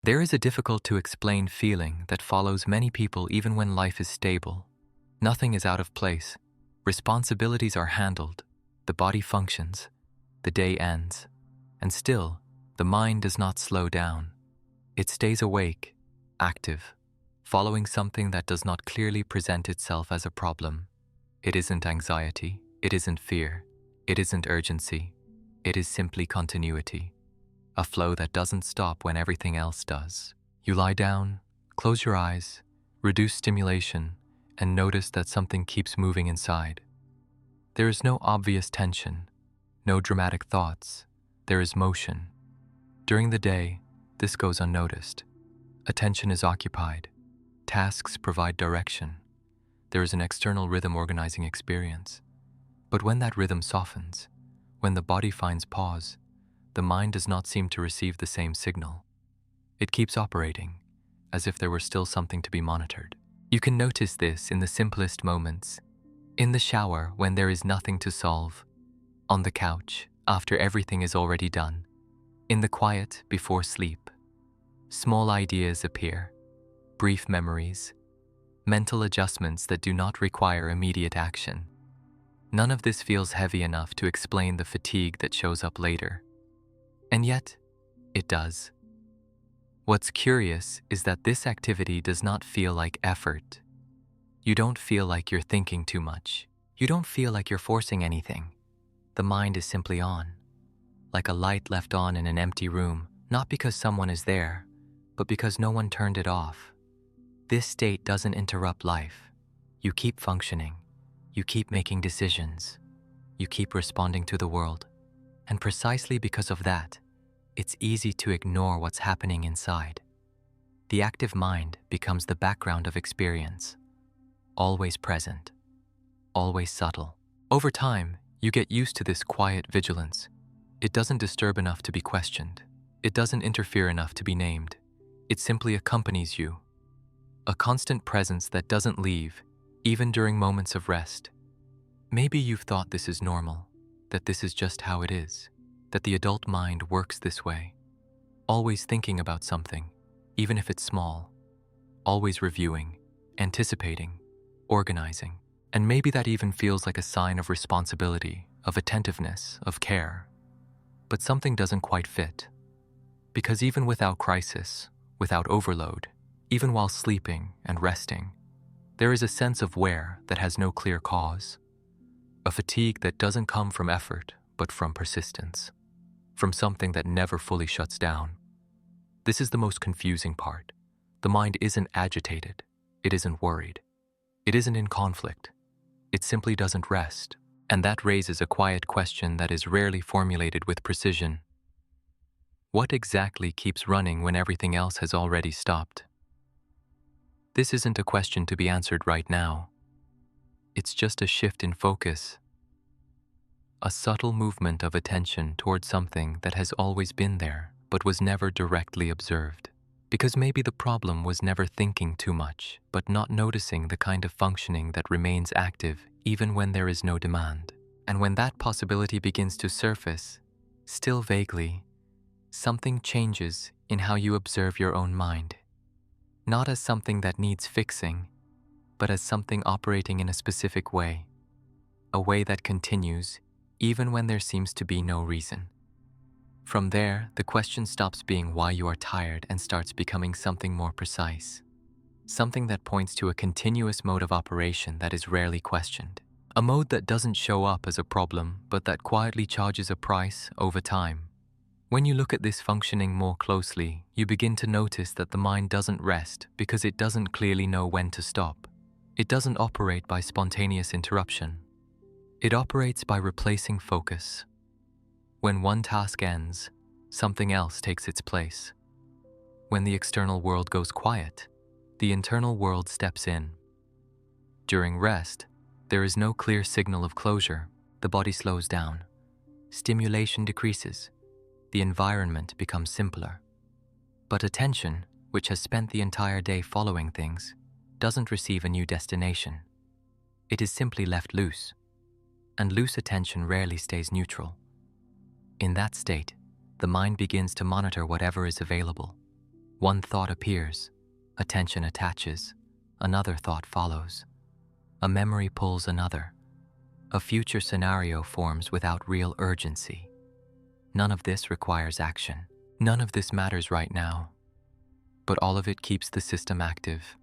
There is a difficult to explain feeling that follows many people even when life is stable. Nothing is out of place. Responsibilities are handled. The body functions. The day ends. And still, the mind does not slow down. It stays awake, active, following something that does not clearly present itself as a problem. It isn't anxiety. It isn't fear. It isn't urgency. It is simply continuity. A flow that doesn't stop when everything else does. You lie down, close your eyes, reduce stimulation, and notice that something keeps moving inside. There is no obvious tension, no dramatic thoughts. There is motion. During the day, this goes unnoticed. Attention is occupied. Tasks provide direction. There is an external rhythm organizing experience. But when that rhythm softens, when the body finds pause, the mind does not seem to receive the same signal. It keeps operating, as if there were still something to be monitored. You can notice this in the simplest moments. In the shower when there is nothing to solve. On the couch after everything is already done. In the quiet before sleep. Small ideas appear. Brief memories. Mental adjustments that do not require immediate action. None of this feels heavy enough to explain the fatigue that shows up later. And yet, it does. What's curious is that this activity does not feel like effort. You don't feel like you're thinking too much. You don't feel like you're forcing anything. The mind is simply on, like a light left on in an empty room, not because someone is there, but because no one turned it off. This state doesn't interrupt life. You keep functioning. You keep making decisions. You keep responding to the world. And precisely because of that, it's easy to ignore what's happening inside. The active mind becomes the background of experience, always present, always subtle. Over time, you get used to this quiet vigilance. It doesn't disturb enough to be questioned. It doesn't interfere enough to be named. It simply accompanies you. A constant presence that doesn't leave, even during moments of rest. Maybe you've thought this is normal, that this is just how it is, that the adult mind works this way. Always thinking about something, even if it's small. Always reviewing, anticipating, organizing. And maybe that even feels like a sign of responsibility, of attentiveness, of care. But something doesn't quite fit. Because even without crisis, without overload, even while sleeping and resting, there is a sense of wear that has no clear cause. A fatigue that doesn't come from effort, but from persistence. From something that never fully shuts down. This is the most confusing part. The mind isn't agitated. It isn't worried. It isn't in conflict. It simply doesn't rest. And that raises a quiet question that is rarely formulated with precision. What exactly keeps running when everything else has already stopped? This isn't a question to be answered right now. It's just a shift in focus. A subtle movement of attention towards something that has always been there, but was never directly observed. Because maybe the problem was never thinking too much, but not noticing the kind of functioning that remains active even when there is no demand. And when that possibility begins to surface, still vaguely, something changes in how you observe your own mind. Not as something that needs fixing, but as something operating in a specific way. A way that continues even when there seems to be no reason. From there, the question stops being why you are tired and starts becoming something more precise. Something that points to a continuous mode of operation that is rarely questioned. A mode that doesn't show up as a problem, but that quietly charges a price over time. When you look at this functioning more closely, you begin to notice that the mind doesn't rest because it doesn't clearly know when to stop. It doesn't operate by spontaneous interruption. It operates by replacing focus. When one task ends, something else takes its place. When the external world goes quiet, the internal world steps in. During rest, there is no clear signal of closure. The body slows down. Stimulation decreases. The environment becomes simpler. But attention, which has spent the entire day following things, doesn't receive a new destination. It is simply left loose. And loose attention rarely stays neutral. In that state, the mind begins to monitor whatever is available. One thought appears, attention attaches, another thought follows. A memory pulls another. A future scenario forms without real urgency. None of this requires action. None of this matters right now. But all of it keeps the system active.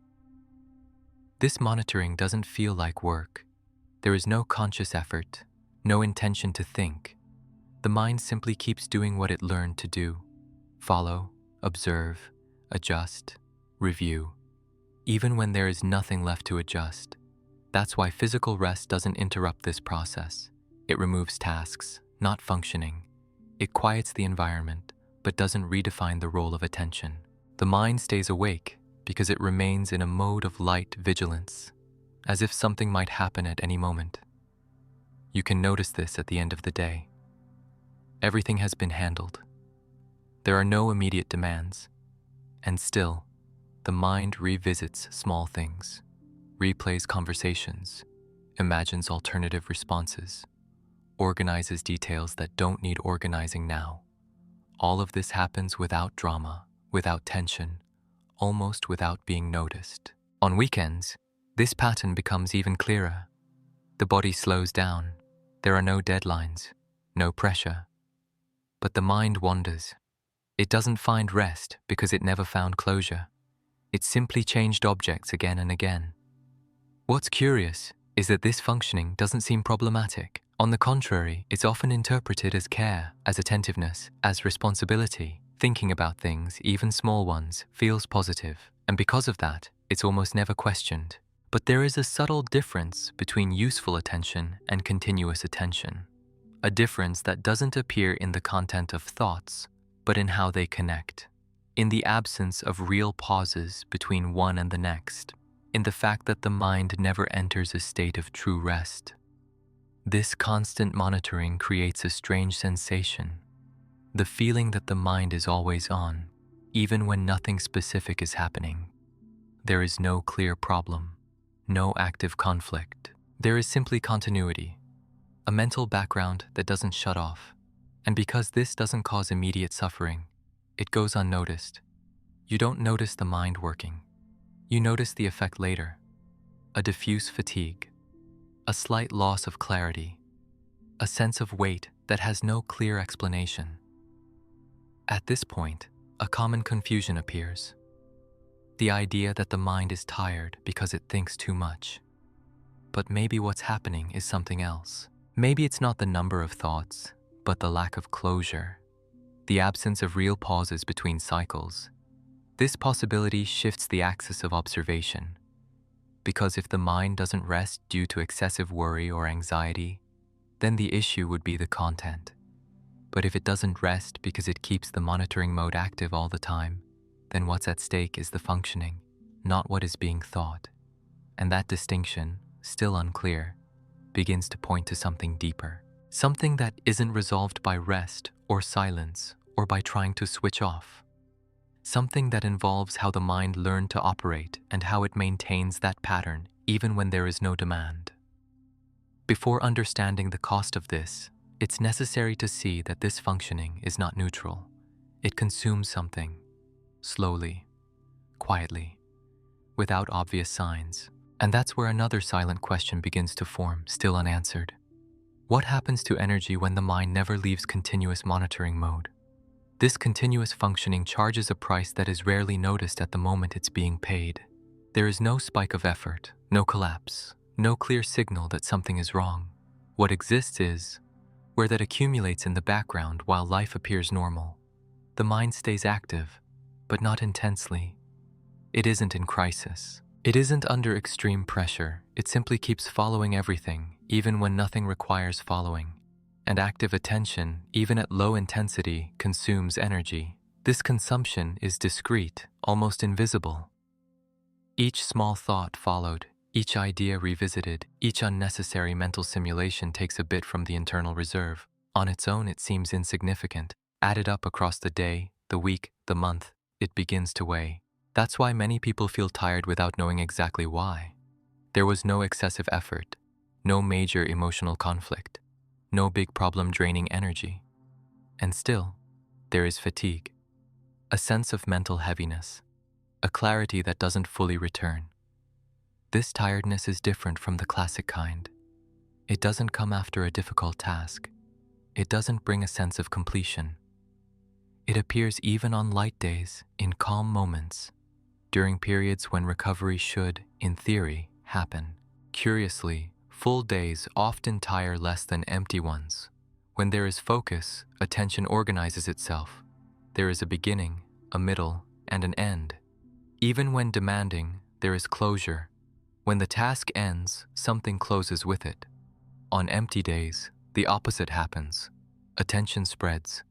This monitoring doesn't feel like work. There is no conscious effort, no intention to think. The mind simply keeps doing what it learned to do. Follow, observe, adjust, review, even when there is nothing left to adjust. That's why physical rest doesn't interrupt this process. It removes tasks, not functioning. It quiets the environment, but doesn't redefine the role of attention. The mind stays awake because it remains in a mode of light vigilance, as if something might happen at any moment. You can notice this at the end of the day. Everything has been handled. There are no immediate demands, and still, the mind revisits small things, replays conversations, imagines alternative responses, organizes details that don't need organizing now. All of this happens without drama, without tension, almost without being noticed. On weekends, this pattern becomes even clearer. The body slows down. There are no deadlines, no pressure. But the mind wanders. It doesn't find rest because it never found closure. It simply changed objects again and again. What's curious is that this functioning doesn't seem problematic. On the contrary, it's often interpreted as care, as attentiveness, as responsibility. Thinking about things, even small ones, feels positive, and because of that, it's almost never questioned. But there is a subtle difference between useful attention and continuous attention. A difference that doesn't appear in the content of thoughts, but in how they connect. In the absence of real pauses between one and the next. In the fact that the mind never enters a state of true rest. This constant monitoring creates a strange sensation. The feeling that the mind is always on, even when nothing specific is happening. There is no clear problem, no active conflict. There is simply continuity, a mental background that doesn't shut off. And because this doesn't cause immediate suffering, it goes unnoticed. You don't notice the mind working. You notice the effect later, a diffuse fatigue, a slight loss of clarity, a sense of weight that has no clear explanation. At this point, a common confusion appears. The idea that the mind is tired because it thinks too much. But maybe what's happening is something else. Maybe it's not the number of thoughts, but the lack of closure, the absence of real pauses between cycles. This possibility shifts the axis of observation. Because if the mind doesn't rest due to excessive worry or anxiety, then the issue would be the content. But if it doesn't rest because it keeps the monitoring mode active all the time, then what's at stake is the functioning, not what is being thought. And that distinction, still unclear, begins to point to something deeper. Something that isn't resolved by rest or silence or by trying to switch off. Something that involves how the mind learned to operate and how it maintains that pattern even when there is no demand. Before understanding the cost of this, it's necessary to see that this functioning is not neutral. It consumes something, slowly, quietly, without obvious signs. And that's where another silent question begins to form, still unanswered. What happens to energy when the mind never leaves continuous monitoring mode? This continuous functioning charges a price that is rarely noticed at the moment it's being paid. There is no spike of effort, no collapse, no clear signal that something is wrong. What exists is where that accumulates in the background while life appears normal. The mind stays active, but not intensely. It isn't in crisis. It isn't under extreme pressure. It simply keeps following everything, even when nothing requires following. And active attention, even at low intensity, consumes energy. This consumption is discrete, almost invisible. Each small thought followed, each idea revisited, each unnecessary mental simulation takes a bit from the internal reserve. On its own, it seems insignificant. Added up across the day, the week, the month, it begins to weigh. That's why many people feel tired without knowing exactly why. There was no excessive effort, no major emotional conflict, no big problem draining energy. And still, there is fatigue. a sense of mental heaviness, a clarity that doesn't fully return. This tiredness is different from the classic kind. It doesn't come after a difficult task. It doesn't bring a sense of completion. It appears even on light days, in calm moments, during periods when recovery should, in theory, happen. Curiously, full days often tire less than empty ones. When there is focus, attention organizes itself. There is a beginning, a middle, and an end. Even when demanding, there is closure. When the task ends, something closes with it. On empty days, the opposite happens. Attention spreads.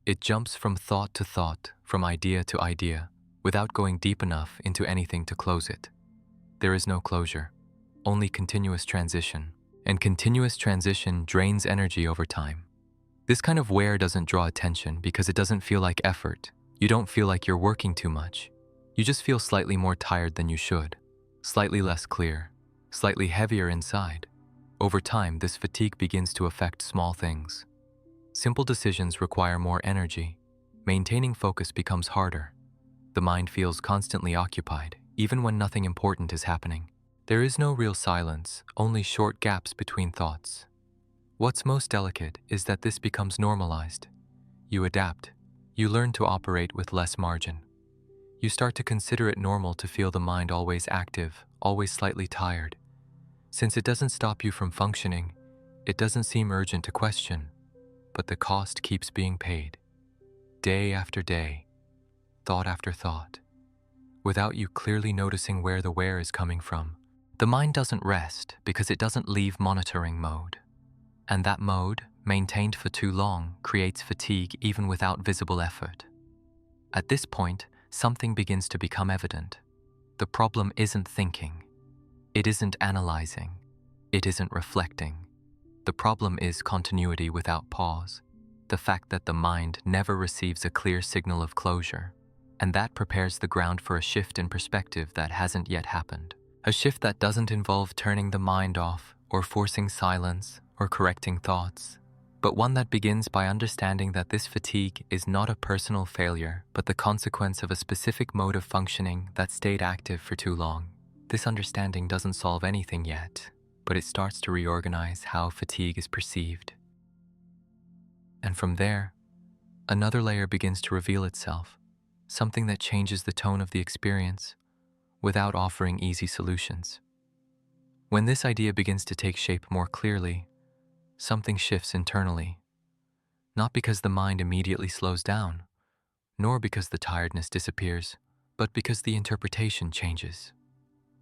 It jumps from thought to thought, from idea to idea, without going deep enough into anything to close it. There is no closure, only continuous transition, and continuous transition drains energy over time. This kind of wear doesn't draw attention because it doesn't feel like effort. You don't feel like you're working too much. You just feel slightly more tired than you should, slightly less clear, slightly heavier inside. Over time, this fatigue begins to affect small things. Simple decisions require more energy. Maintaining focus becomes harder. The mind feels constantly occupied, even when nothing important is happening. There is no real silence, only short gaps between thoughts. What's most delicate is that this becomes normalized. You adapt. You learn to operate with less margin. You start to consider it normal to feel the mind always active, always slightly tired. Since it doesn't stop you from functioning, it doesn't seem urgent to question, but the cost keeps being paid. Day after day, thought after thought, without you clearly noticing where the wear is coming from. The mind doesn't rest because it doesn't leave monitoring mode. And that mode, maintained for too long, creates fatigue even without visible effort. At this point, something begins to become evident. The problem isn't thinking. It isn't analyzing. It isn't reflecting. The problem is continuity without pause. The fact that the mind never receives a clear signal of closure. And that prepares the ground for a shift in perspective that hasn't yet happened. A shift that doesn't involve turning the mind off or forcing silence or correcting thoughts, but one that begins by understanding that this fatigue is not a personal failure, but the consequence of a specific mode of functioning that stayed active for too long. This understanding doesn't solve anything yet, but it starts to reorganize how fatigue is perceived. And from there, another layer begins to reveal itself, something that changes the tone of the experience without offering easy solutions. When this idea begins to take shape more clearly, something shifts internally, not because the mind immediately slows down, nor because the tiredness disappears, but because the interpretation changes.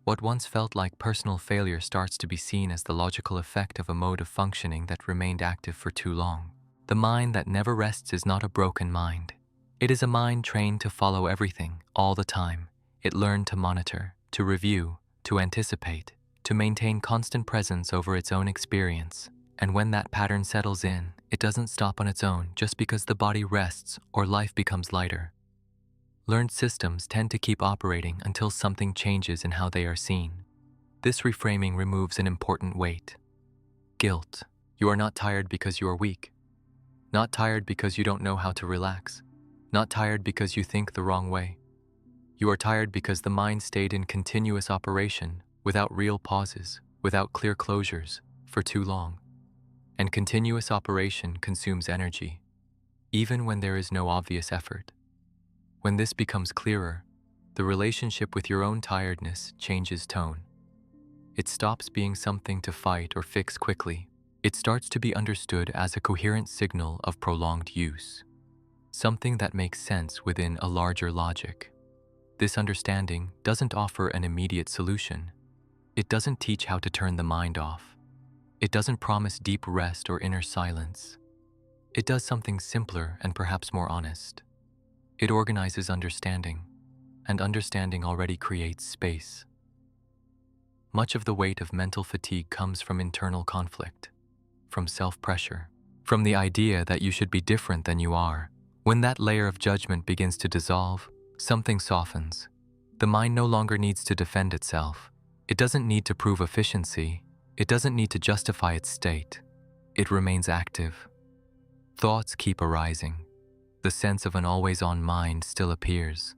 What once felt like personal failure starts to be seen as the logical effect of a mode of functioning that remained active for too long. The mind that never rests is not a broken mind. It is a mind trained to follow everything, all the time. It learned to monitor, to review, to anticipate, to maintain constant presence over its own experience. And when that pattern settles in, it doesn't stop on its own just because the body rests or life becomes lighter. Learned systems tend to keep operating until something changes in how they are seen. This reframing removes an important weight. Guilt. You are not tired because you are weak. Not tired because you don't know how to relax. Not tired because you think the wrong way. You are tired because the mind stayed in continuous operation, without real pauses, without clear closures, for too long. And continuous operation consumes energy, even when there is no obvious effort. When this becomes clearer, the relationship with your own tiredness changes tone. It stops being something to fight or fix quickly. It starts to be understood as a coherent signal of prolonged use, something that makes sense within a larger logic. This understanding doesn't offer an immediate solution. It doesn't teach how to turn the mind off. It doesn't promise deep rest or inner silence. It does something simpler and perhaps more honest. It organizes understanding, and understanding already creates space. Much of the weight of mental fatigue comes from internal conflict, from self-pressure, from the idea that you should be different than you are. When that layer of judgment begins to dissolve, something softens. The mind no longer needs to defend itself. It doesn't need to prove efficiency. It doesn't need to justify its state. It remains active. Thoughts keep arising. The sense of an always-on mind still appears,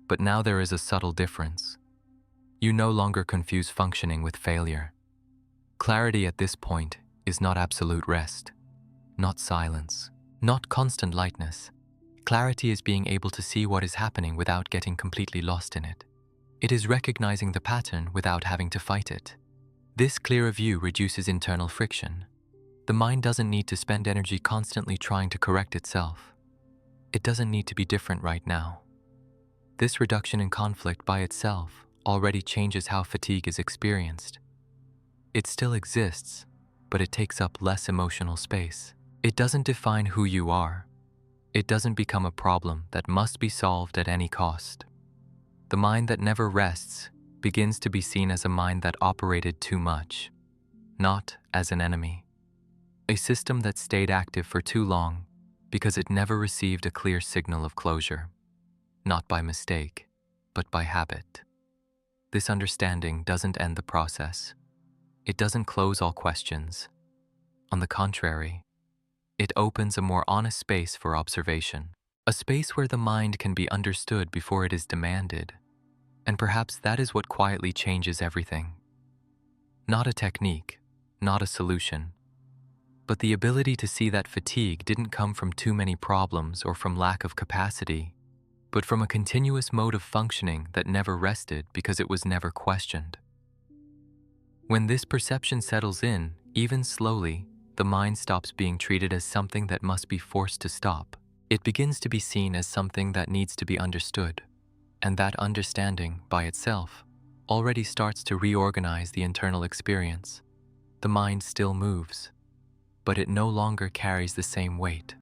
but now there is a subtle difference. You no longer confuse functioning with failure. Clarity at this point is not absolute rest, not silence, not constant lightness. Clarity is being able to see what is happening without getting completely lost in it. It is recognizing the pattern without having to fight it. This clearer view reduces internal friction. The mind doesn't need to spend energy constantly trying to correct itself. It doesn't need to be different right now. This reduction in conflict by itself already changes how fatigue is experienced. It still exists, but it takes up less emotional space. It doesn't define who you are. It doesn't become a problem that must be solved at any cost. The mind that never rests begins to be seen as a mind that operated too much, not as an enemy. A system that stayed active for too long because it never received a clear signal of closure, not by mistake, but by habit. This understanding doesn't end the process. It doesn't close all questions. On the contrary, it opens a more honest space for observation, a space where the mind can be understood before it is demanded. And perhaps that is what quietly changes everything. Not a technique, not a solution, but the ability to see that fatigue didn't come from too many problems or from lack of capacity, but from a continuous mode of functioning that never rested because it was never questioned. When this perception settles in, even slowly, the mind stops being treated as something that must be forced to stop. It begins to be seen as something that needs to be understood, and that understanding, by itself, already starts to reorganize the internal experience. The mind still moves, but it no longer carries the same weight.